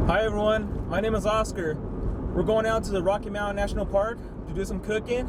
Hi everyone, my name is Oscar. We're going out to the Rocky Mountain National Park to do some cooking.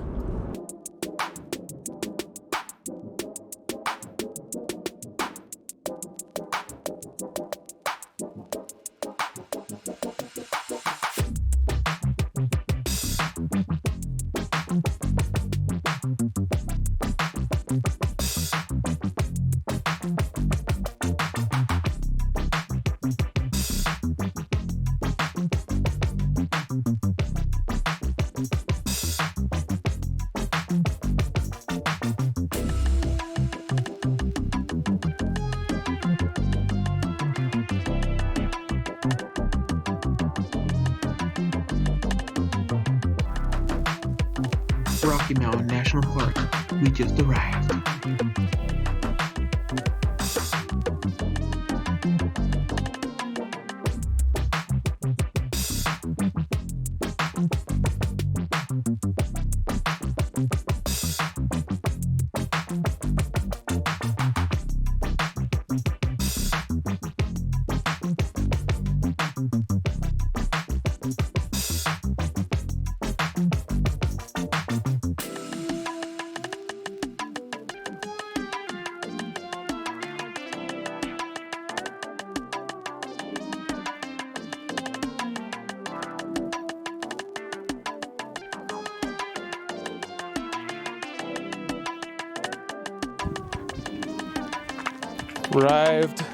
Rocky Mountain National Park. We just arrived. Arrived. Do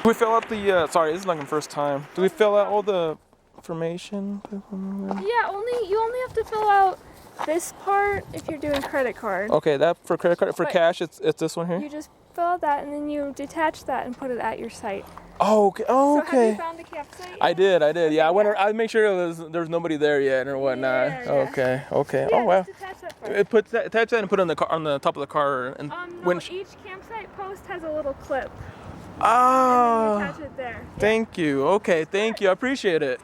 we fill out the, sorry, this is like my first time. Do we fill out all the information? Yeah, you only have to fill out this part if you're doing credit card. Okay, that for credit card, for But cash, it's this one here? You just fill out that and then you detach that and put it at your site. Oh, okay. Oh, So okay. have you found a campsite? I did. Yeah, I made sure there was nobody there yet or whatnot. Yeah. Okay. Yeah, Oh wow. just detach that part. Attach that and put it on the car, on the top of the car and No, each campsite post has a little clip. Oh. And then you attach it there. Thank you. Okay, thank you. I appreciate it.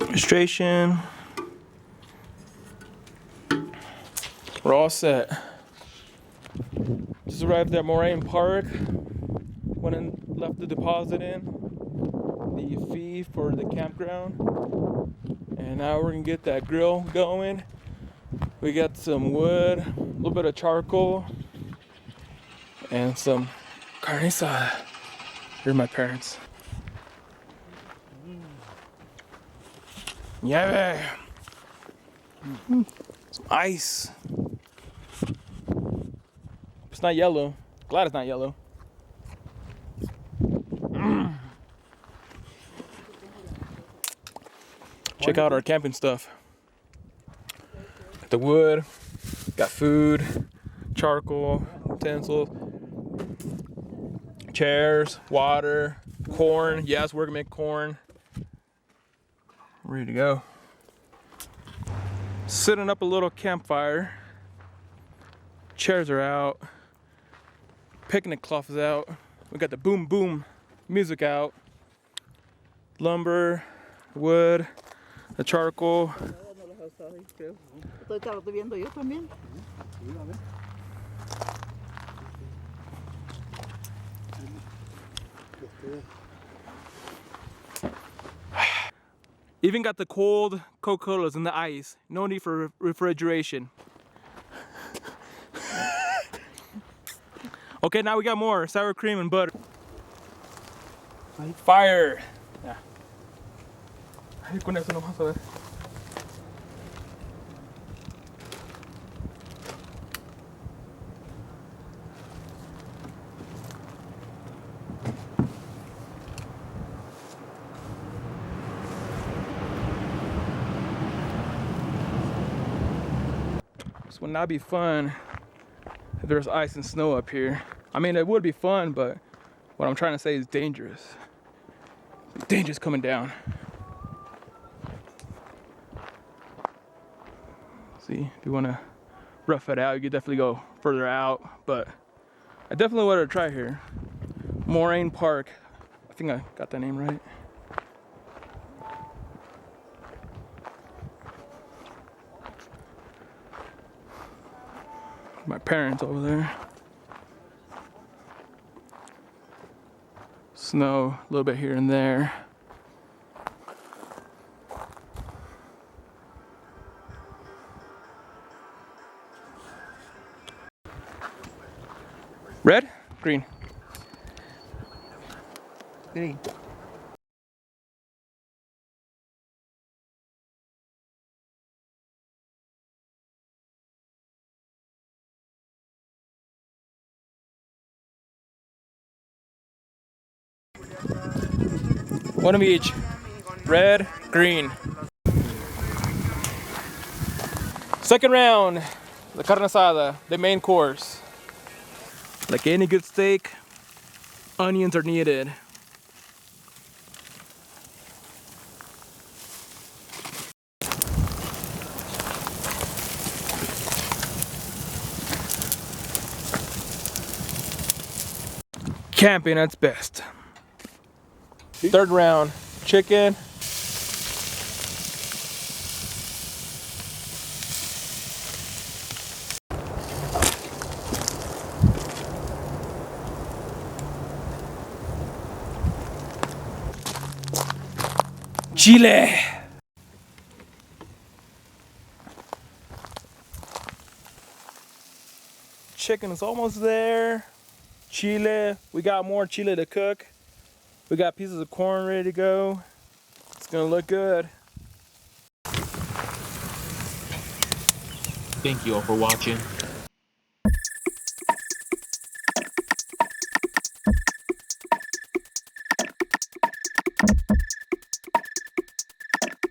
Registration. We're all set. Just arrived at Moraine Park. Went and left the deposit in, the fee for the campground. And now we're gonna get that grill going. We got some wood, a little bit of charcoal, and some carne asada. Here are my parents. Yeah, some ice. It's not yellow. Glad it's not yellow. Check out our camping stuff. Got the wood, got food, charcoal, utensils, chairs, water, corn. Yes, we're gonna make corn. Ready to go. Setting up a little campfire. Chairs are out. Picnic cloth is out. We got the boom boom music out. Lumber, wood, the charcoal. Even got the cold Coca-Colas and the ice. No need for refrigeration. Okay, now we got more sour cream and butter. Fire. Yeah. Con eso no vas a ver. This would not be fun if there's ice and snow up here. I mean, it would be fun, but what I'm trying to say is dangerous. Dangerous coming down. See, if you want to rough it out, you could definitely go further out, but I definitely want to try here. Moraine Park. I think I got that name right. My parents over there. Snow a little bit here and there. Red? Green? Green. One of each. Red, green. Second round, the carne asada, the main course. Like any good steak, onions are needed. Camping at its best. Third round, chicken. Chile. Chicken is almost there. Chile, we got more chile to cook. We got pieces of corn ready to go. It's gonna look good. Thank you all for watching.